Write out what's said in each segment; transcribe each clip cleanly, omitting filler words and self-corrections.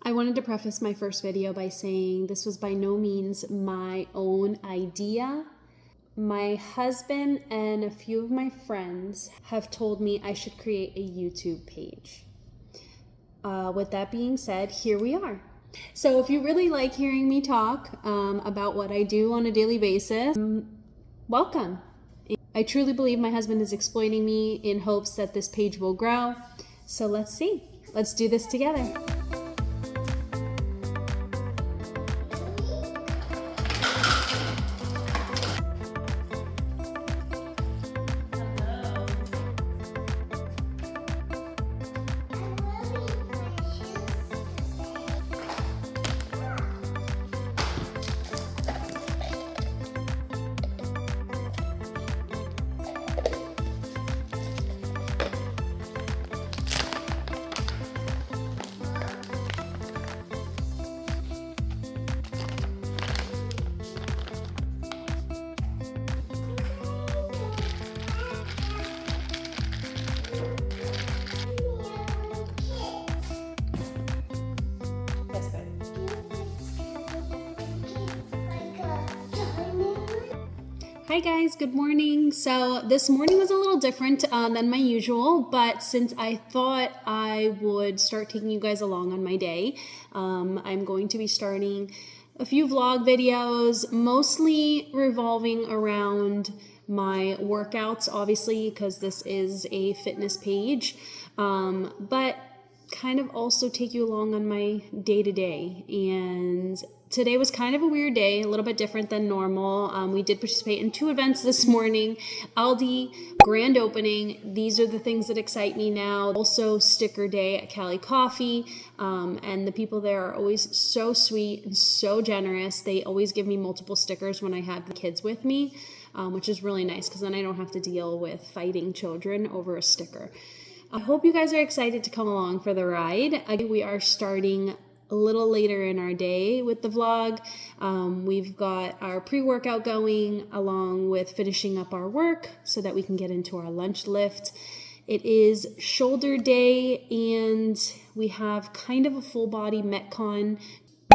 I wanted to preface my first video by saying this was by no means my own idea. My husband and a few of my friends have told me I should create a YouTube page. With that being said, here we are. So if you really like hearing me talk about what I do on a daily basis, welcome. I truly believe my husband is exploiting me in hopes that this page will grow. So let's see. Let's do this together. Hi guys, good morning. So this morning was a little different than my usual, but since I thought I would start taking you guys along on my day, I'm going to be starting a few vlog videos, mostly revolving around my workouts, obviously, because this is a fitness page, but kind of also take you along on my day-to-day. And today was kind of a weird day, a little bit different than normal. We did participate in 2 events this morning. Aldi grand opening. These are the things that excite me now. Also sticker day at Cali Coffee. And the people there are always so sweet and so generous. They always give me multiple stickers when I have the kids with me, which is really nice because then I don't have to deal with fighting children over a sticker. I hope you guys are excited to come along for the ride. We are starting a little later in our day with the vlog. We've got our pre-workout going along with finishing up our work so that we can get into our lunch lift. It is shoulder day and we have kind of a full body Metcon.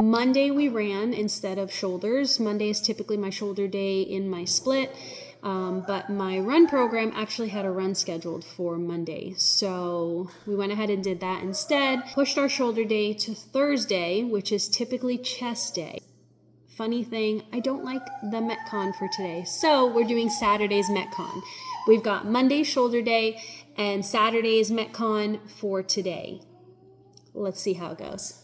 Monday we ran instead of shoulders. Monday is typically my shoulder day in my split. But my run program actually had a run scheduled for Monday. So we went ahead and did that instead. Pushed our shoulder day to Thursday, which is typically chest day. Funny thing, I don't like the Metcon for today. So we're doing Saturday's Metcon. We've got Monday's shoulder day and Saturday's Metcon for today. Let's see how it goes.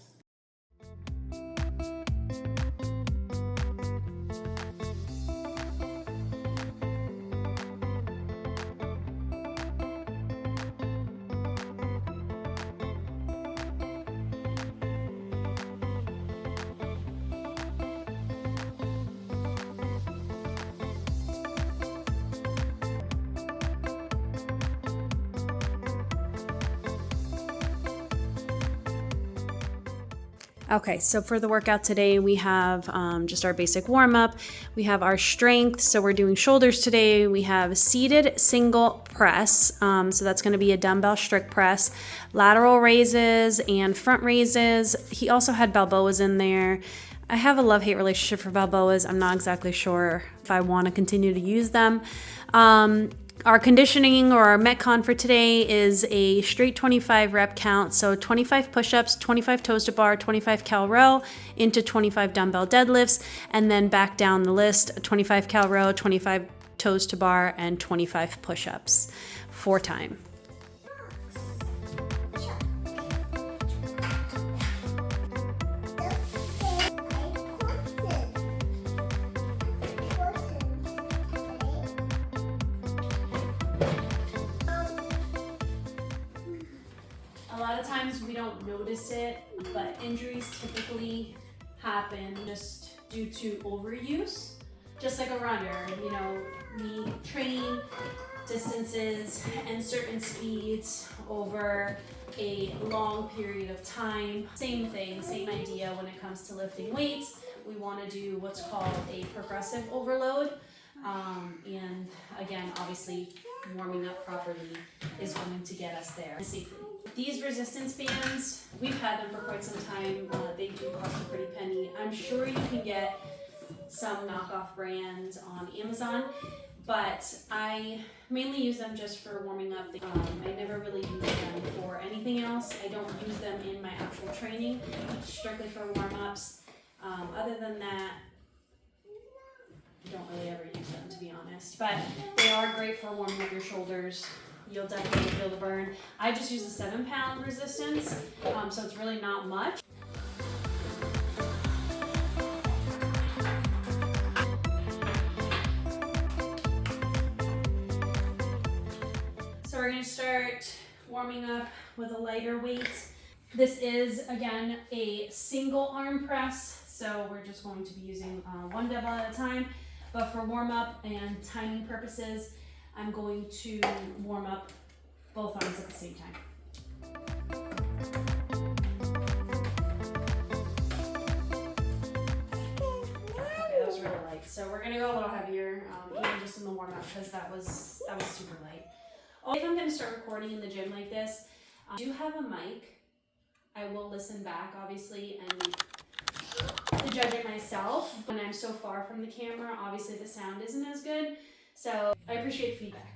Okay, so for the workout today, we have just our basic warm-up. We have our strength, so we're doing shoulders today. We have seated single press, so that's gonna be a dumbbell strict press, lateral raises and front raises. He also had Balboas in there. I have a love-hate relationship for Balboas. I'm not exactly sure if I wanna continue to use them. Our conditioning or our Metcon for today is a straight 25 rep count. So 25 push-ups, 25 toes to bar, 25 cal row into 25 dumbbell deadlifts, and then back down the list, 25 cal row, 25 toes to bar, and 25 push-ups, 4 times. A lot of times we don't notice it, but injuries typically happen just due to overuse. Just like a runner, you know, we train distances and certain speeds over a long period of time. Same thing, same idea when it comes to lifting weights. We want to do what's called a progressive overload. And again, obviously warming up properly is going to get us there safely. These resistance bands, we've had them for quite some time. They do cost a pretty penny. I'm sure you can get some knockoff brands on Amazon, but I mainly use them just for warming up. I never really use them for anything else. I don't use them in my actual training, strictly for warm-ups. Other than that, I don't really ever use them, to be honest. But they are great for warming up your shoulders. You'll definitely feel the burn. I just use a 7-pound resistance, so it's really not much. So we're gonna start warming up with a lighter weight. This is, again, a single arm press, so we're just going to be using one double at a time. But for warm up and timing purposes, I'm going to warm up both arms at the same time. Okay, that was really light. So we're gonna go a little heavier, even just in the warm up, because that was super light. If I'm gonna start recording in the gym like this, I do have a mic. I will listen back, obviously, and to judge it myself. When I'm so far from the camera, obviously the sound isn't as good. So I appreciate feedback.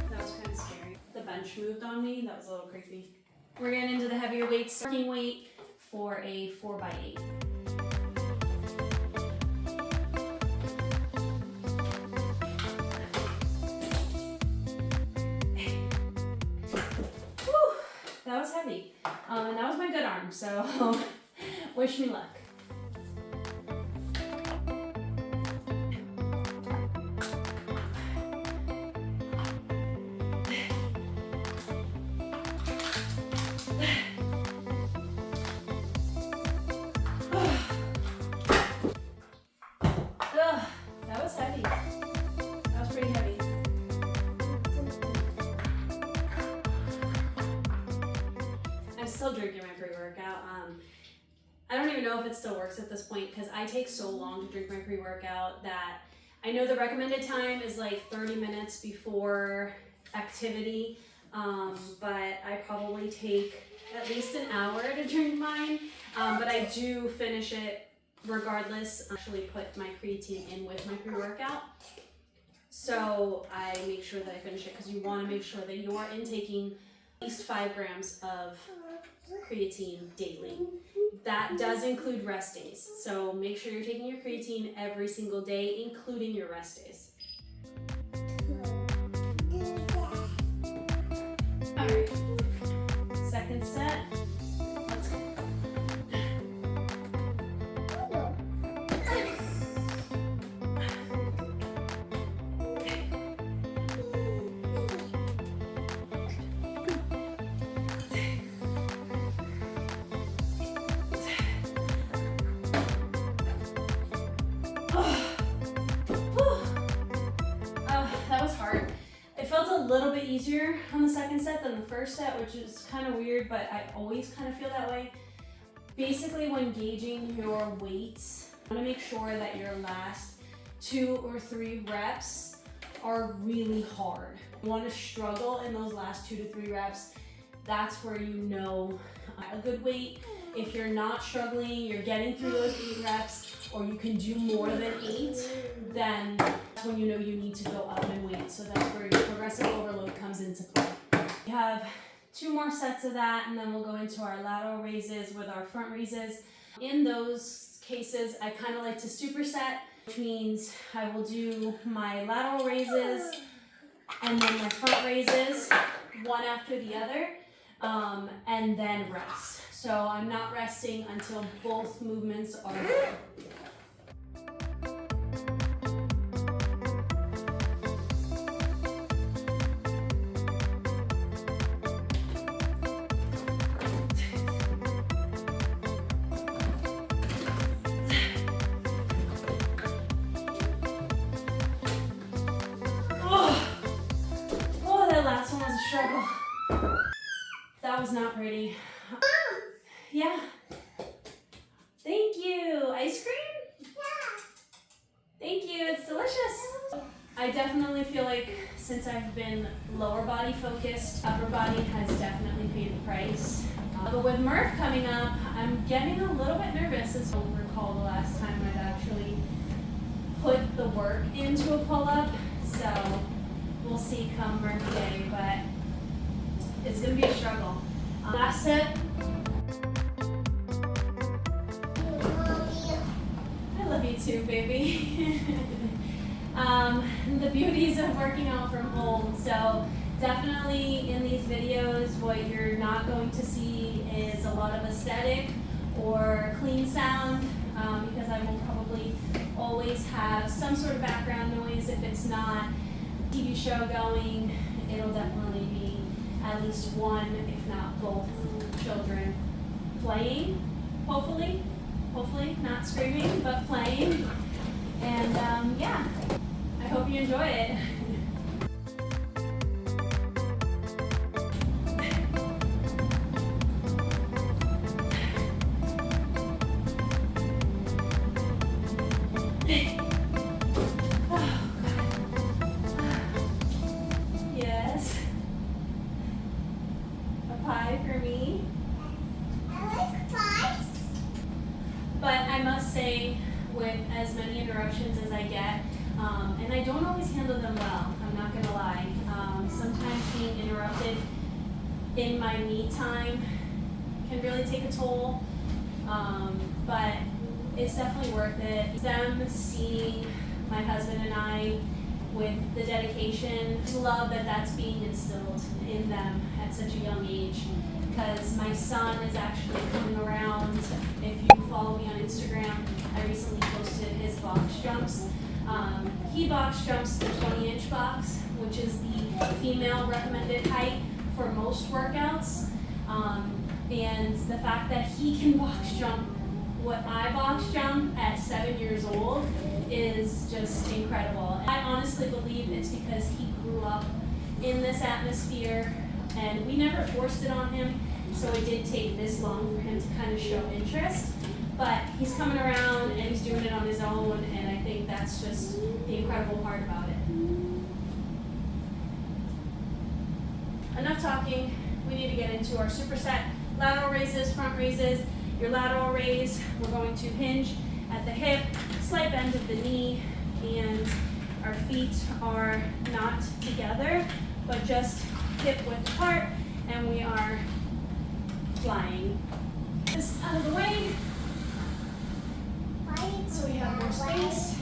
That was kind of scary. The bench moved on me. That was a little creepy. We're getting into the heavier weights. Working weight for a 4x8. That was heavy, and that was my good arm, so wish me luck. That was heavy. That was pretty heavy. I'm still drinking my pre-workout. I don't even know if it still works at this point because I take so long to drink my pre-workout that I know the recommended time is like 30 minutes before activity, but I probably take at least an hour to drink mine, but I do finish it regardless. I actually put my creatine in with my pre-workout, so I make sure that I finish it because you want to make sure that you're intaking at least 5 grams of creatine daily. That does include rest days, so make sure you're taking your creatine every single day, including your rest days. All right, second set. Let's go. That was hard. It felt a little bit easier on the second set than the first set, which is kind of weird, but I always kind of feel that way. Basically, when gauging your weights, you want to make sure that your last 2 or 3 reps are really hard. You want to struggle in those last 2 to 3 reps. That's where you know a good weight. If you're not struggling, you're getting through those 8 reps, or you can do more than 8, then that's when you know you need to go up in weight. So that's where your progressive overload comes into play. We have 2 more sets of that, and then we'll go into our lateral raises with our front raises. In those cases, I kind of like to superset, which means I will do my lateral raises and then my front raises, one after the other, and then rest. So I'm not resting until both movements are done. That last one was a struggle. That was not pretty. Yeah. Thank you. Ice cream? Yeah. Thank you. It's delicious. I definitely feel like since I've been lower body focused, upper body has definitely paid the price. But with Murph coming up, I'm getting a little bit nervous. I don't recall the last time I've actually put the work into a pull-up. So we'll see come Murph Day, but it's going to be a struggle. Last set. I love you too, baby. The beauties of working out from home. So definitely in these videos, what you're not going to see is a lot of aesthetic or clean sound, because I will probably always have some sort of background noise. If it's not a TV show going, it'll definitely be at least one, if not both, children playing, hopefully, not screaming, but playing. And yeah, I hope you enjoy it. Yes. A pie for me. I like pies. But I must say, with as many interruptions as I get, and I don't always handle them well, I'm not gonna lie. Sometimes being interrupted in my me time can really take a toll, but it's definitely worth it. Them seeing my husband and I with the dedication, to love that that's being instilled in them at such a young age. Because my son is actually coming around. If you follow me on Instagram, I recently posted his box jumps. He box jumps the 20-inch box, which is the female recommended height for most workouts. And the fact that he can box jump what I box jump at 7 years old is just incredible. I honestly believe it's because he grew up in this atmosphere and we never forced it on him, so it did take this long for him to kind of show interest. But he's coming around and he's doing it on his own, and I think that's just the incredible part about it. Enough talking, we need to get into our superset lateral raises, front raises. Your lateral raise, we're going to hinge at the hip, slight bend of the knee, and our feet are not together, but just hip width apart, and we are flying. This out of the way, so we have more space.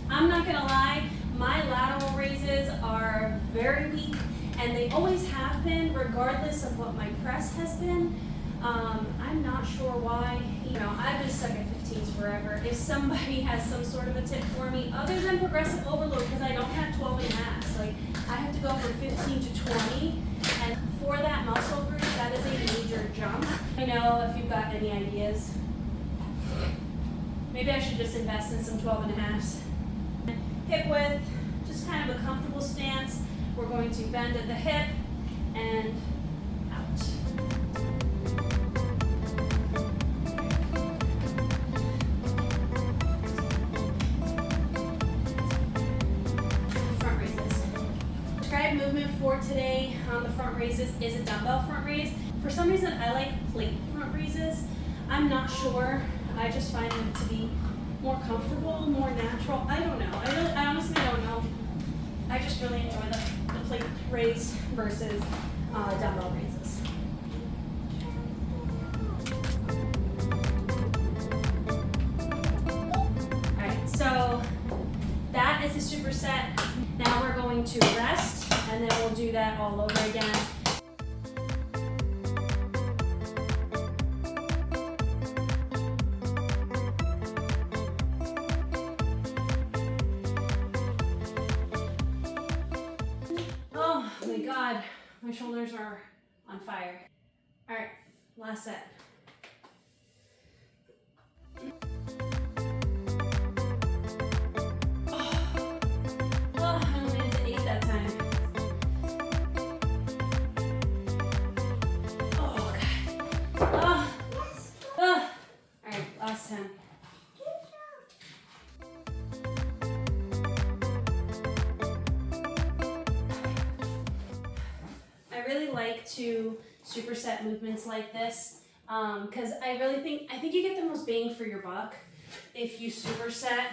I'm not gonna lie, my lateral raises are very weak, and they always have been, regardless of what my press has been. I'm not sure why. You know, I've been stuck at 15s forever. If somebody has some sort of a tip for me, other than progressive overload, because I don't have 12 and a half, like I have to go from 15 to 20, and for that muscle group, that is a major jump. I know if you've got any ideas. Maybe I should just invest in some 12 and a halves. Hip width, just kind of a comfortable stance. We're going to bend at the hip and out. Front raises. Prescribed movement for today on the front raises is a dumbbell front raise. For some reason, I like plate front raises. I'm not sure. I just find them to be more comfortable, more natural. I don't know. I honestly don't know. I just really enjoy the plate raise versus dumbbell raises. Alright, so that is a superset. Now we're going to rest, and then we'll do that all over again. Oh my God, my shoulders are on fire. All right, last set. I only did 8 that time. Oh God. to superset movements like this because I think you get the most bang for your buck if you superset.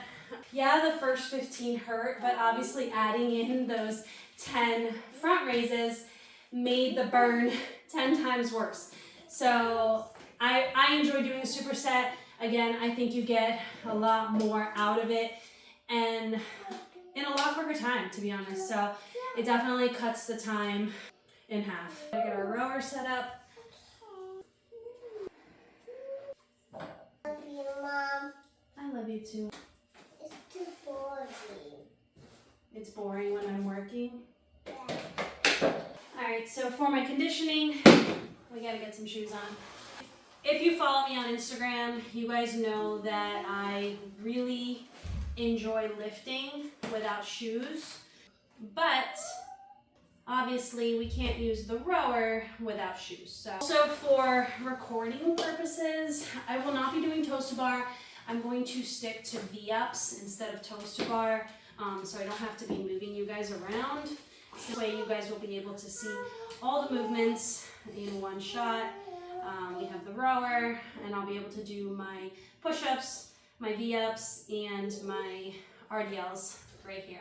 Yeah, the first 15 hurt, but obviously adding in those 10 front raises made the burn 10 times worse. So I enjoy doing a superset. Again, I think you get a lot more out of it and in a lot quicker time, to be honest. So it definitely cuts the time in half. I get our rower set up. Love you, Mom. I love you too. It's too boring. It's boring when I'm working. Yeah. Alright, so for my conditioning, we gotta get some shoes on. If you follow me on Instagram, you guys know that I really enjoy lifting without shoes, but obviously we can't use the rower without shoes. So for recording purposes, I will not be doing toes to bar. I'm going to stick to V-ups instead of toes to bar, so I don't have to be moving you guys around. This way you guys will be able to see all the movements in one shot. We have the rower, and I'll be able to do my push-ups, my V-ups, and my RDLs right here.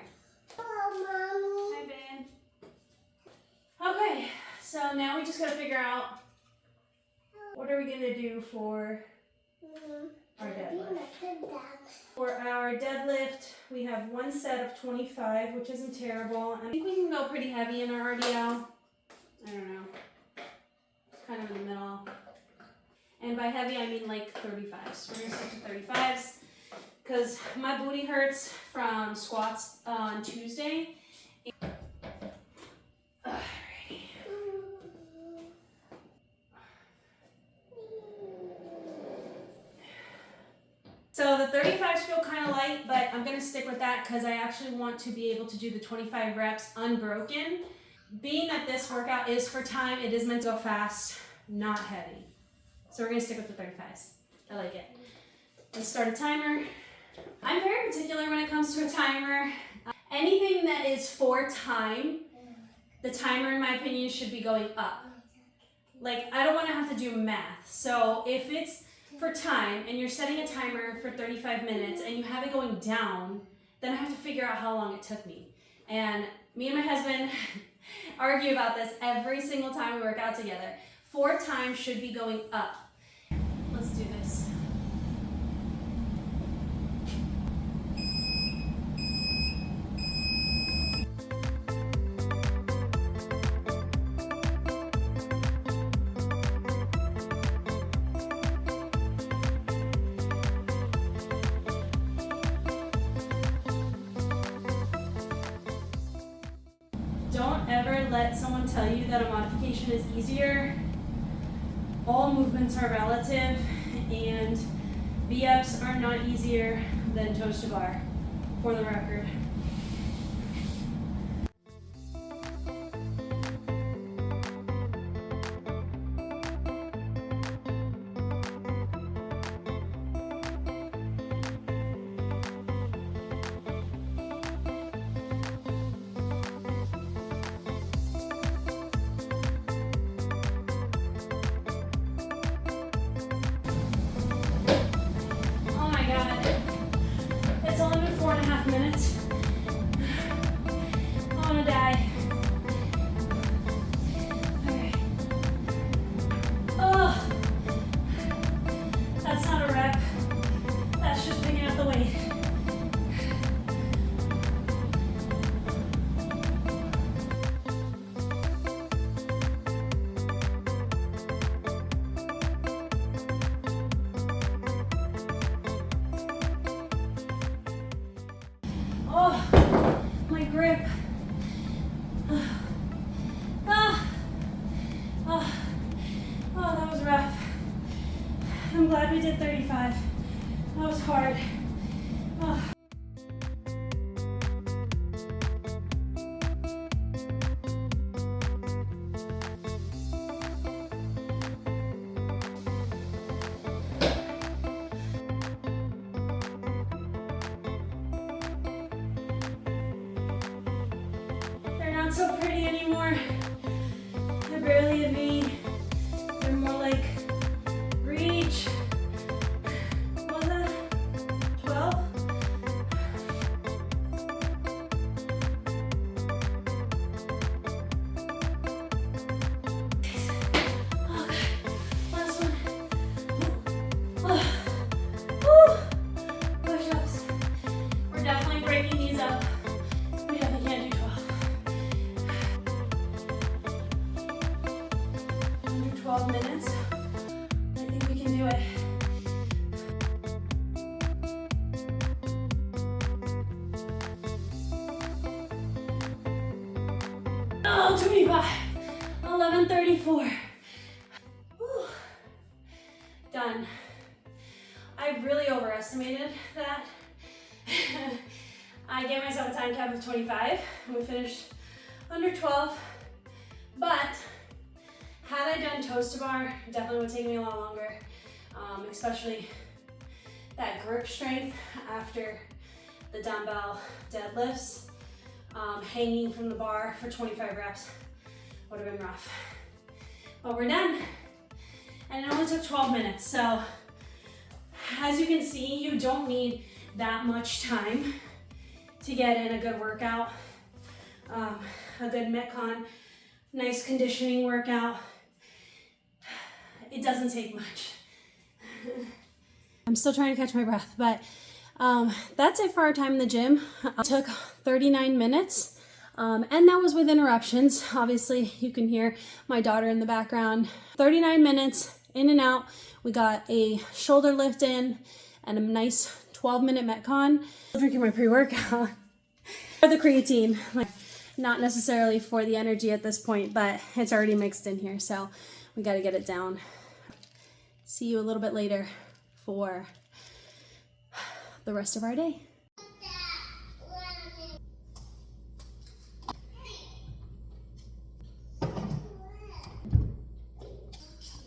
Oh, Hi, babe. Okay, so now we just gotta figure out what are we gonna do for our deadlift. For our deadlift, we have one set of 25, which isn't terrible. I think we can go pretty heavy in our RDL. I don't know. It's kind of in the middle. And by heavy, I mean like 35s. We're gonna stick to 35s because my booty hurts from squats on Tuesday. So the 35s feel kind of light, but I'm going to stick with that because I actually want to be able to do the 25 reps unbroken. Being that this workout is for time, it is meant to go fast, not heavy. So we're going to stick with the 35s. I like it. Let's start a timer. I'm very particular when it comes to a timer. Anything that is for time, the timer in my opinion should be going up. Like, I don't want to have to do math. So if it's for time and you're setting a timer for 35 minutes and you have it going down, then I have to figure out how long it took me. And me and my husband argue about this every single time we work out together. For time should be going up. Let's do this. Don't ever let someone tell you that a modification is easier. All movements are relative, and V-ups are not easier than toes to bar, for the record. It's only been 4.5 minutes. I wanna die. Okay. Oh, that's not a rep. That's just picking up the weight. Oh, my grip. Oh, that was rough. I'm glad we did 35. That was hard. Oh. They're not so pretty anymore. My barely a V. They're more like reach. What was that? 12? Okay, last one. Push-ups. We're definitely breaking these up. We definitely can't do 12. Under 12 minutes. I think we can do it. Oh, 25. 11:34. Whew. Done. I really overestimated that. I gave myself a time cap of 25 and we finished under 12. But had I done toes to bar, it definitely would take me a lot longer, especially that grip strength after the dumbbell deadlifts. Hanging from the bar for 25 reps would have been rough. But we're done. And it only took 12 minutes. So as you can see, you don't need that much time to get in a good workout. A good Metcon, nice conditioning workout. It doesn't take much. I'm still trying to catch my breath, but that's it for our time in the gym. It took 39 minutes, and that was with interruptions. Obviously, you can hear my daughter in the background. 39 minutes, in and out. We got a shoulder lift in and a nice 12-minute Metcon. I'm drinking my pre-workout for the creatine. Like, not necessarily for the energy at this point, but it's already mixed in here, so we got to get it down. See you a little bit later for the rest of our day.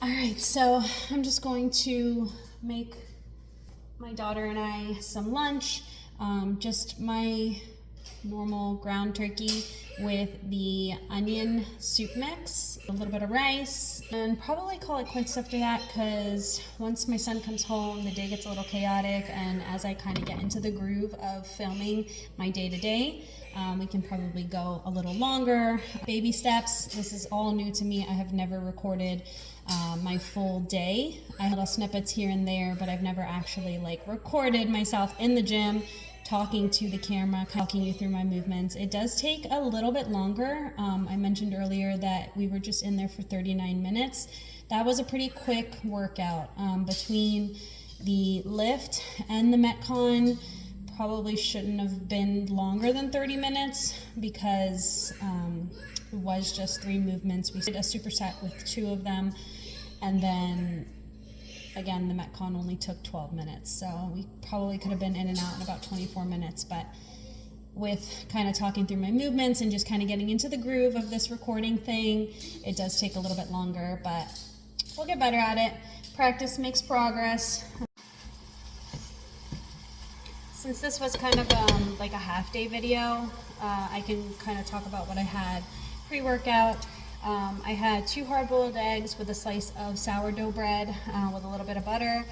All right, so I'm just going to make my daughter and I some lunch. Just my normal ground turkey with the onion soup mix, a little bit of rice, and probably call it quits after that because once my son comes home, the day gets a little chaotic, and as I kind of get into the groove of filming my day-to-day, we can probably go a little longer. Baby steps, this is all new to me. I have never recorded my full day. I have little snippets here and there, but I've never actually recorded myself in the gym, talking to the camera, talking you through my movements. It does take a little bit longer. I mentioned earlier that we were just in there for 39 minutes. That was a pretty quick workout. Between the lift and the Metcon, probably shouldn't have been longer than 30 minutes because it was just 3 movements. We did a superset with 2 of them, and then again, the Metcon only took 12 minutes, so we probably could have been in and out in about 24 minutes, but with kind of talking through my movements and just kind of getting into the groove of this recording thing, it does take a little bit longer, but we'll get better at it. Practice makes progress. Since this was kind of like a half-day video, I can kind of talk about what I had pre-workout. I had 2 hard-boiled eggs with a slice of sourdough bread with a little bit of butter.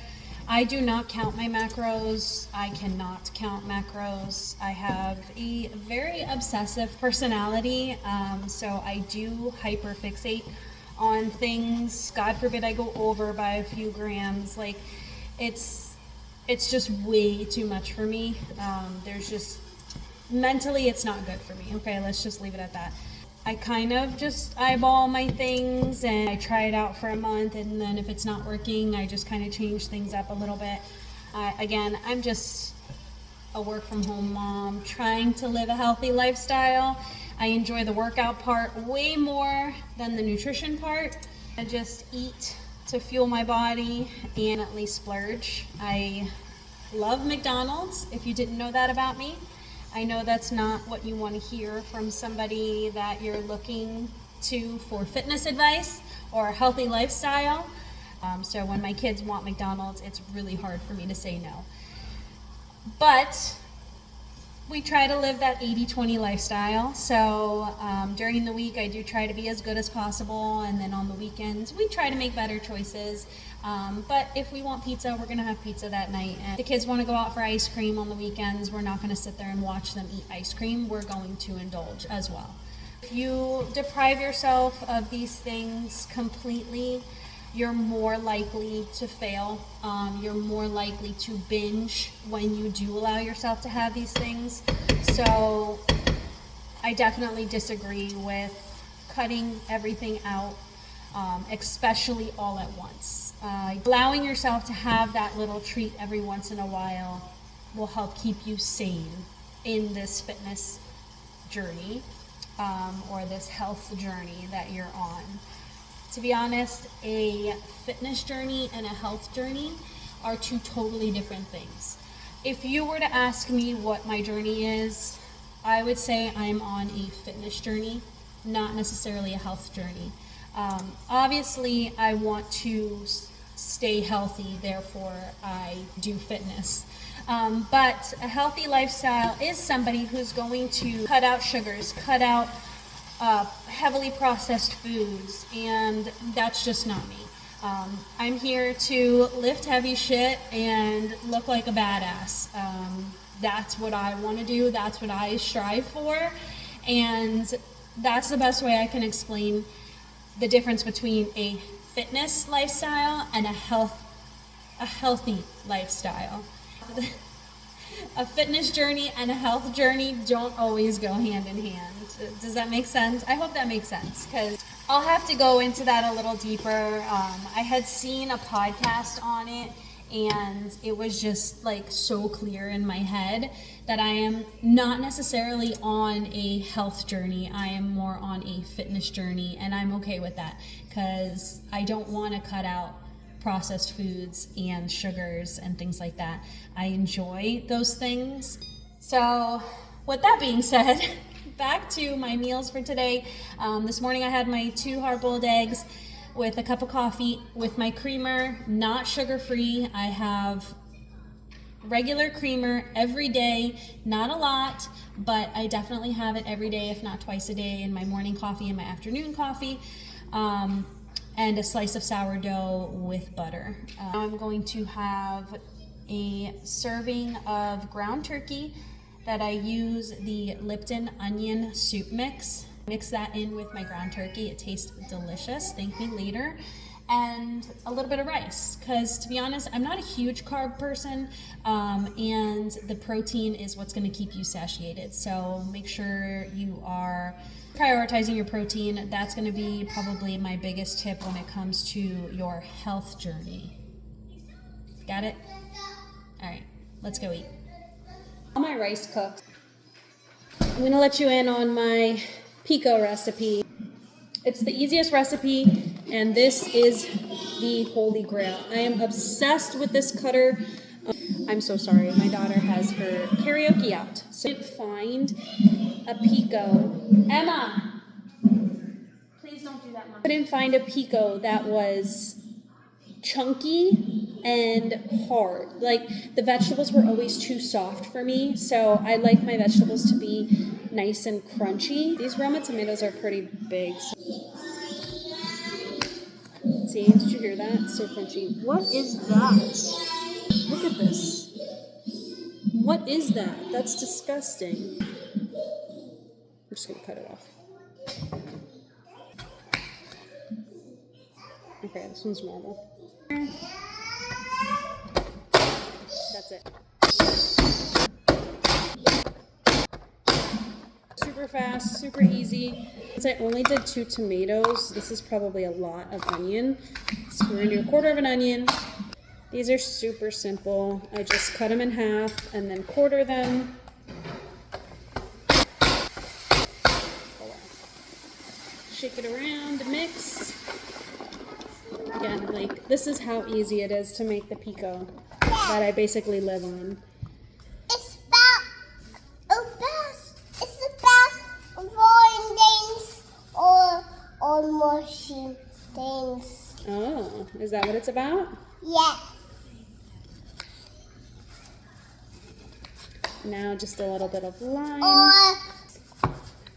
I do not count my macros. I cannot count macros. I have a very obsessive personality, so I do hyperfixate on things. God forbid I go over by a few grams. Like, it's just way too much for me. There's just, mentally it's not good for me. Okay, let's just leave it at that. I kind of just eyeball my things and I try it out for a month, and then if it's not working, I just kind of change things up a little bit. Again, I'm just a work from home mom trying to live a healthy lifestyle. I enjoy the workout part way more than the nutrition part. I just eat to fuel my body and at least splurge. I love McDonald's, if you didn't know that about me. I know that's not what you want to hear from somebody that you're looking to for fitness advice or a healthy lifestyle. So when my kids want McDonald's, it's really hard for me to say no. But we try to live that 80-20 lifestyle. So during the week, I do try to be as good as possible. And then on the weekends, we try to make better choices. But if we want pizza, we're going to have pizza that night. And if the kids want to go out for ice cream on the weekends, we're not going to sit there and watch them eat ice cream. We're going to indulge as well. If you deprive yourself of these things completely, you're more likely to fail. You're more likely to binge when you do allow yourself to have these things. So I definitely disagree with cutting everything out, especially all at once. Allowing yourself to have that little treat every once in a while will help keep you sane in this fitness journey, or this health journey that you're on. To be honest, a fitness journey and a health journey are two totally different things. If you were to ask me what my journey is, I would say I'm on a fitness journey, not necessarily a health journey. Obviously, I want to stay healthy, therefore I do fitness. But a healthy lifestyle is somebody who's going to cut out sugars, cut out heavily processed foods, and that's just not me. I'm here to lift heavy shit and look like a badass. That's what I want to do. That's what I strive for. And that's the best way I can explain the difference between a fitness lifestyle and a healthy lifestyle. A fitness journey and a health journey don't always go hand in hand. Does that make sense? I hope that makes sense, because I'll have to go into that a little deeper. I had seen a podcast on it, and it was just like so clear in my head that I am not necessarily on a health journey. I am more on a fitness journey, and I'm okay with that because I don't want to cut out processed foods and sugars and things like that. I enjoy those things. So with that being said, back to my meals for today. This morning I had my 2 hard-boiled eggs with a cup of coffee with my creamer, not sugar-free. I have regular creamer every day, not a lot, but I definitely have it every day, if not twice a day, in my morning coffee and my afternoon coffee. And a slice of sourdough with butter. I'm going to have a serving of ground turkey that I use the Lipton onion soup mix. Mix that in with my ground turkey. It tastes delicious. Thank me later. And a little bit of rice, because to be honest, I'm not a huge carb person, and the protein is what's going to keep you satiated. So make sure you are prioritizing your protein. That's going to be probably my biggest tip when it comes to your health journey. Got it? All right, let's go eat. All my rice cooked. I'm going to let you in on my pico recipe. It's the easiest recipe, and this is the holy grail. I am obsessed with this cutter. I'm so sorry, my daughter has her karaoke out, so I didn't find a pico. Emma, please don't do that, Mom. I couldn't find a pico that was chunky and hard. Like, the vegetables were always too soft for me, so I like my vegetables to be nice and crunchy. These Roma tomatoes are pretty big. See, did you hear that? It's so crunchy. What is that? Look at this. What is that? That's disgusting. I'm just going to cut it off. Okay, this one's normal. That's it. Super fast, super easy. Since I only did 2 tomatoes, this is probably a lot of onion. So we're going to do 1/4 of an onion. These are super simple. I just cut them in half and then quarter them. Shake it around to mix. Again, like, this is how easy it is to make the pico that I basically live on. It's about avoiding things or mushing things. Oh, is that what it's about? Yeah. Now just a little bit of lime. I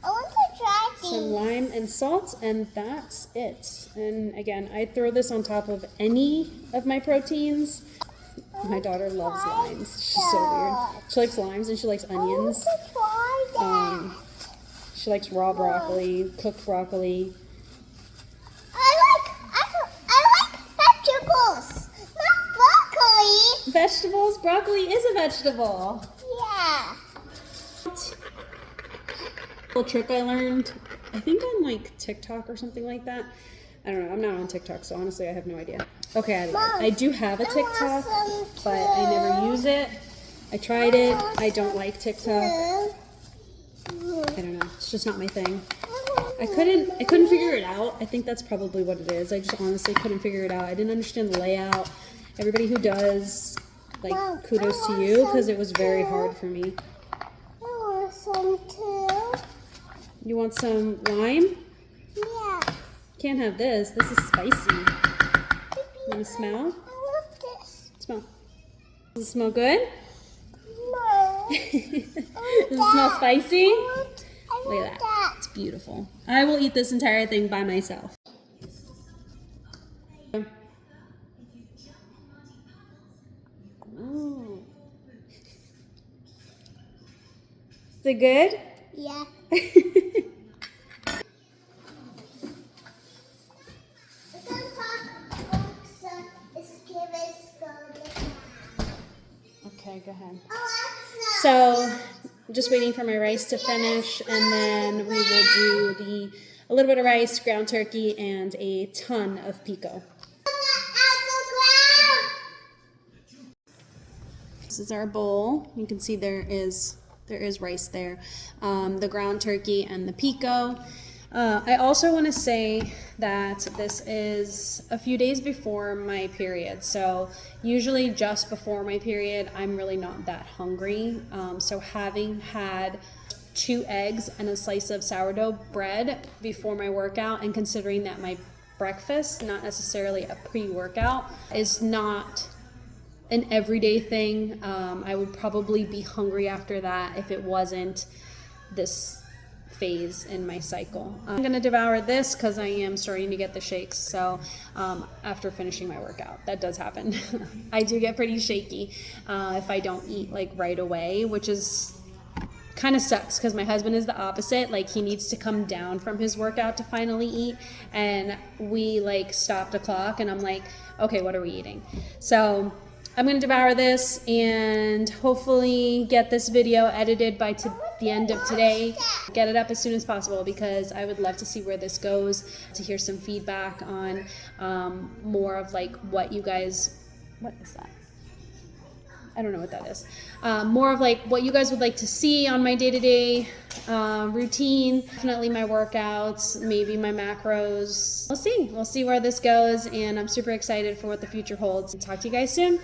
want to try these. Some lime and salt, and that's it. And again, I throw this on top of any of my proteins. My daughter loves limes. She's so weird. She likes limes and she likes onions. I want to try that. She likes raw broccoli, cooked broccoli. I like vegetables, not broccoli. Vegetables? Broccoli is a vegetable. Yeah. Little trick I learned, I think on like TikTok or something like that. I don't know. I'm not on TikTok, so honestly, I have no idea. Okay, I do have a TikTok, but I never use it. I tried it. I don't like TikTok. I don't know. It's just not my thing. I couldn't figure it out. I think that's probably what it is. I just honestly couldn't figure it out. I didn't understand the layout. Everybody who does, like, kudos to you, because it was very hard for me. I want some too. You want some lime? Yeah. Can't have this. This is spicy. You want to smell? I want this. Smell. Does it smell good? No. Does it smell spicy? I Look want at that. that. It's beautiful. I will eat this entire thing by myself. Ooh. Is it good? Yeah. Okay, go ahead. So, I'm just waiting for my rice to finish, and then we will do a little bit of rice, ground turkey, and a ton of pico. This is our bowl. You can see there is rice there, the ground turkey and the pico. I also want to say that this is a few days before my period. So usually just before my period, I'm really not that hungry. So having had 2 eggs and a slice of sourdough bread before my workout, and considering that my breakfast, not necessarily a pre-workout, is not an everyday thing, I would probably be hungry after that if it wasn't this phase in my cycle. I'm gonna devour this because I am starting to get the shakes. So after finishing my workout, that does happen. I do get pretty shaky if I don't eat like right away, which is kind of sucks because my husband is the opposite. Like, he needs to come down from his workout to finally eat, and we like stopped the clock and I'm like, okay, what are we eating? So I'm going to devour this and hopefully get this video edited by the end of today. Get it up as soon as possible because I would love to see where this goes, to hear some feedback on more of like what you guys, what is that? I don't know what that is. More of like what you guys would like to see on my day-to-day routine. Definitely my workouts, maybe my macros. We'll see where this goes, and I'm super excited for what the future holds. Talk to you guys soon.